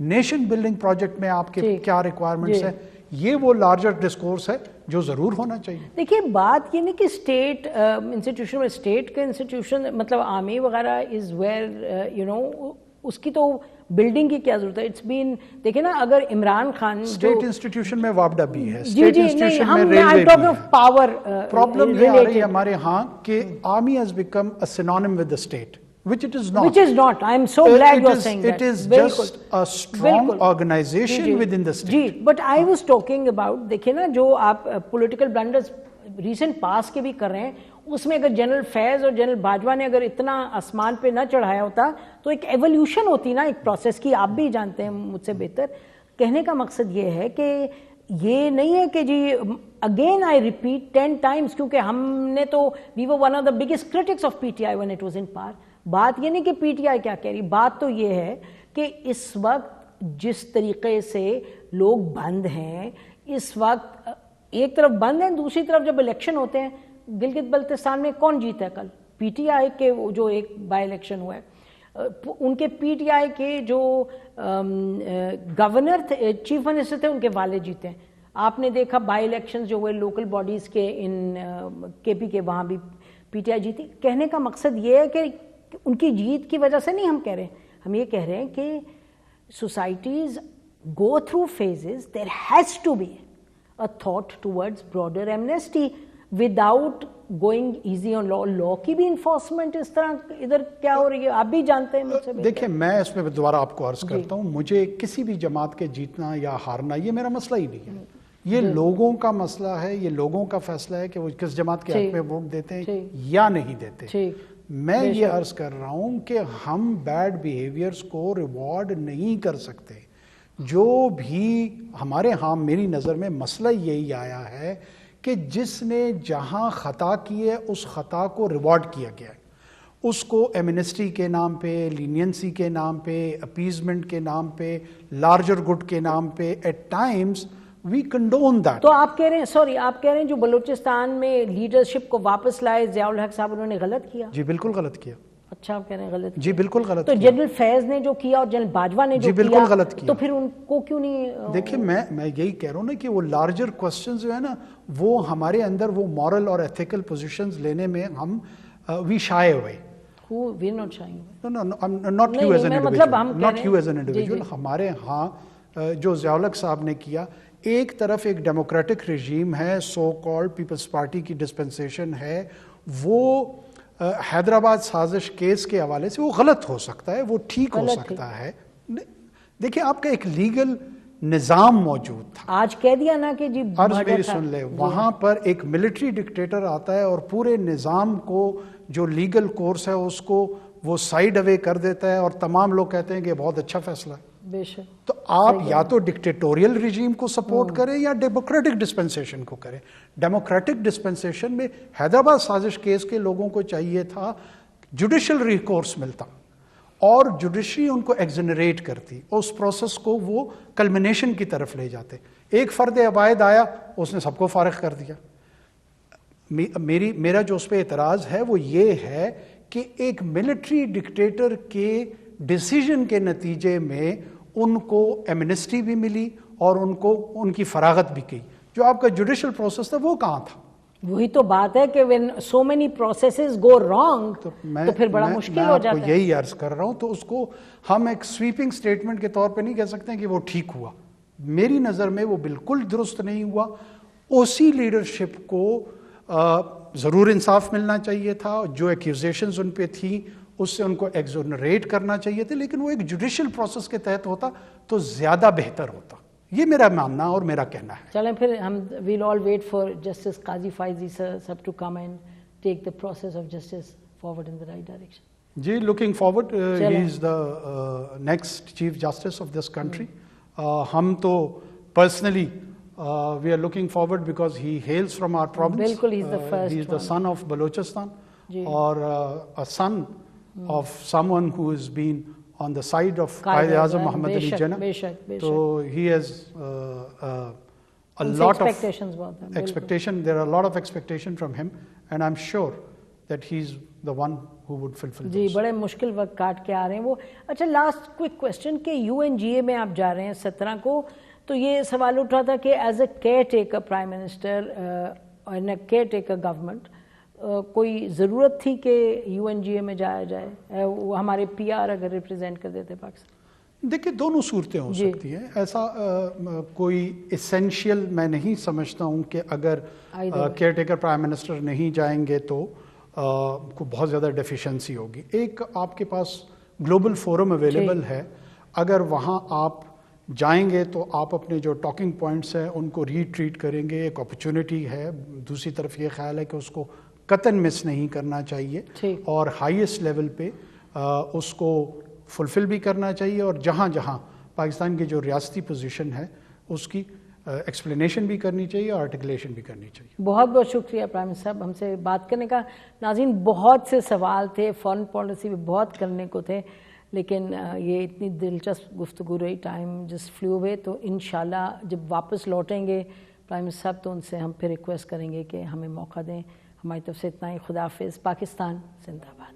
Nation building project میں آپ کے کیا ریکوائرمنٹس ہیں. یہ وہ لارجر ڈسکورس ہے جو ضرور ہونا چاہیے. دیکھیے بات یہ نہیں کہ اسٹیٹ انسٹیٹیوشن میں اسٹیٹ کے انسٹیٹیوشن مطلب آرمی وغیرہ از ویئر یو نو اس کی تو بلڈنگ کی کیا ضرورت ہے. اٹس بین دیکھیں نا اگر عمران خان اسٹیٹ انسٹیٹیوشن میں وابڈا بھی ہے, جی جی نہیں ہم پاور پرابلم یہ آ رہی ہے ہمارے ہاں کہ army has become a synonym with the state. Which it is not. Which is not. I am so glad you are saying that. It is just a strong organization within the state. جی but I was talking about دیکھیں نا جو آپ political blunders recent past کے بھی کر رہے ہیں اس میں اگر جنرل فیض اور جنرل باجوہ نے اگر اتنا آسمان پہ نہ چڑھایا ہوتا تو ایک ایولیوشن ہوتی نا ایک پروسیس کی. آپ بھی جانتے ہیں مجھ سے بہتر. کہنے کا مقصد یہ ہے کہ یہ نہیں ہے کہ جی اگین آئی ریپیٹ 10 times کیونکہ ہم نے تو we were one of the biggest critics of PTI when it was in power. بات یہ نہیں کہ پی ٹی آئی کیا کہہ رہی, بات تو یہ ہے کہ اس وقت جس طریقے سے لوگ بند ہیں, اس وقت ایک طرف بند ہیں, دوسری طرف جب الیکشن ہوتے ہیں گلگت بلتستان میں کون جیتا ہے کل؟ پی ٹی آئی کے جو ایک بائی الیکشن ہوا ہے ان کے پی ٹی آئی کے جو گورنر تھے چیف منسٹر تھے ان کے والد جیتے ہیں. آپ نے دیکھا بائی الیکشن جو ہوئے لوکل باڈیز کے ان کے پی کے وہاں بھی پی ٹی آئی جیتی. کہنے کا مقصد یہ ہے کہ ان کی جیت کی وجہ سے نہیں ہم کہہ رہے ہیں, ہم یہ کہہ رہے ہیں کہ societies go through phases. There has to be a thought towards broader amnesty without going easy on law. Law کی بھی انفورسمنٹ اس طرح ادھر کیا ہو رہی ہے آپ بھی جانتے ہیں مجھ سے. دیکھیں میں اس میں دوبارہ آپ کو عرض کرتا ہوں, مجھے کسی بھی جماعت کے جیتنا یا ہارنا یہ میرا مسئلہ ہی نہیں ہے. یہ لوگوں کا مسئلہ ہے, یہ لوگوں کا فیصلہ ہے کہ وہ کس جماعت کے حق میں ووٹ دیتے ہیں یا نہیں دیتے. میں یہ عرض کر رہا ہوں کہ ہم بیڈ بیہیویئرز کو ریوارڈ نہیں کر سکتے. جو بھی ہمارے ہاں میری نظر میں مسئلہ یہی آیا ہے کہ جس نے جہاں خطا کی ہے اس خطا کو ریوارڈ کیا گیا ہے, اس کو ایمنسٹی کے نام پہ, لینینسی کے نام پہ, اپیزمنٹ کے نام پہ, لارجر گڈ کے نام پہ at times we condone that. تو آپ کہہ رہے ہیں سوری آپ کہہ رہے ہیں جو بلوچستان میں لیڈرشپ کو واپس لائے ضیاء الحق صاحب انہوں نے غلط کیا؟ جی بالکل غلط کیا. اچھا آپ کہہ رہے ہیں غلط؟ جی بالکل غلط. تو جنرل فیض نے جو کیا اور جنرل باجوہ نے جو کیا بالکل غلط کیا, تو پھر ان کو کیوں نہیں؟ دیکھیں میں یہی کہہ رہا ہوں نا کہ وہ لارجر کوسچنز جو ہے نا وہ ہمارے اندر وہ مورل اور ایتھیکل پوزیشنز لینے میں ہم وی شائے ہوئے. We are not shying away. No, not you as an individual. Not you as an individual. ہمارے ہاں جو ضیاء الحق صاحب نے کیا, ایک طرف ایک ڈیموکریٹک رجیم ہے, سو کالڈ پیپلز پارٹی کی ڈسپنسیشن ہے, وہ حیدرآباد سازش کیس کے حوالے سے وہ غلط ہو سکتا ہے, وہ ٹھیک ہو سکتا ہے. دیکھیں آپ کا ایک لیگل نظام موجود تھا. آج کہہ دیا نا کہ جی عرض میری سن لے, وہاں پر ایک ملٹری ڈکٹیٹر آتا ہے اور پورے نظام کو جو لیگل کورس ہے اس کو وہ سائیڈ اوے کر دیتا ہے اور تمام لوگ کہتے ہیں کہ یہ بہت اچھا فیصلہ ہے. تو آپ یا تو ڈکٹیٹوریل رجیم کو سپورٹ کریں یا ڈیموکریٹک ڈسپنسیشن کو کریں. ڈیموکریٹک ڈسپنسیشن میں حیدرآباد سازش کیس کے لوگوں کو چاہیے تھا جوڈیشل ریکورس ملتا اور جوڈیشری ان کو ایگزنریٹ کرتی, اس پروسیس کو وہ کلمنیشن کی طرف لے جاتے. ایک فرد عوائد آیا, اس نے سب کو فارغ کر دیا. میرا جو اس پہ اعتراض ہے وہ یہ ہے کہ ایک ملٹری ڈکٹیٹر کے ڈیسیجن کے نتیجے میں ان کو ایمنسٹی بھی ملی اور ان کو ان کی فراغت بھی کی. جو آپ کا جوڈیشل پروسیس تھا وہ کہاں تھا؟ وہی تو بات ہے کہ when so many processes go wrong تو پھر بڑا مشکل ہو جاتا ہے. میں یہی عرض کر رہا ہوں, تو اس کو ہم ایک سویپنگ سٹیٹمنٹ کے طور پہ نہیں کہہ سکتے کہ وہ ٹھیک ہوا. میری نظر میں وہ بالکل درست نہیں ہوا. اسی لیڈرشپ کو ضرور انصاف ملنا چاہیے تھا, جو ایکیوزیشنز ان پہ تھیں اس سے ان کو ایگزونریٹ کرنا چاہیے تھے, لیکن وہ ایک جوڈیشل پروسیس کے تحت ہوتا تو زیادہ بہتر ہوتا. یہ میرا ماننا اور میرا کہنا ہے. چلیں پھر ہم we'll all wait for Justice Qazi Faizi sir to come and take the process of justice forward in the right direction. G looking forward, he is the next Chief Justice of this country. ہم تو personally we are looking forward because he hails from our province. بالکل he is the first. He is the son of Balochistan اور a son of someone who has been on the side of Quaid-e-Azam Muhammad Ali Jinnah. So he has a lot of expectation. There are a lot of expectation from him, and I'm sure that he's the one who would fulfill G those. بڑے مشکل وقت کاٹ کے آ رہے ہیں وہ. اچھا last quick question کہ UNGA میں آپ جا رہے ہیں 17 کو, تو یہ سوال اٹھ رہا تھا کہ as a care taker prime minister اور کیئر ٹیکر گورنمنٹ کوئی ضرورت تھی کہ UNGA میں جایا جائے, ہمارے PR اگر ریپرزینٹ کر دیتے پاکستان؟ دیکھیں دونوں صورتیں ہو سکتی ہیں, ایسا کوئی اسینشیل میں نہیں سمجھتا ہوں کہ اگر کیئر ٹیکر پرائم منسٹر نہیں جائیں گے تو کو بہت زیادہ ڈیفیشنسی ہوگی. ایک آپ کے پاس گلوبل فورم اویلیبل ہے, اگر وہاں آپ جائیں گے تو آپ اپنے جو ٹاکنگ پوائنٹس ہیں ان کو ریٹریٹ کریں گے, ایک اپرچونٹی ہے. دوسری طرف یہ خیال ہے کہ اس کو قطعاً مس نہیں کرنا چاہیے اور ہائیسٹ لیول پہ اس کو فلفل بھی کرنا چاہیے, اور جہاں جہاں پاکستان کی جو ریاستی پوزیشن ہے اس کی ایکسپلینیشن بھی کرنی چاہیے اور آرٹیکولیشن بھی کرنی چاہیے. بہت بہت شکریہ پرائم منسٹر صاحب ہم سے بات کرنے کا. ناظرین بہت سے سوال تھے, فارن پالیسی میں بہت کرنے کو تھے, لیکن یہ اتنی دلچسپ گفتگو رہی, ٹائم جس فلیو ہوئے. تو انشاءاللہ جب واپس لوٹیں گے پرائم منسٹر صاحب تو ان سے ہم پھر ریکویسٹ کریں گے کہ ہمیں موقع دیں. ہماری طرف سے اتنا ہی. خدا حافظ. پاکستان زندہ باد.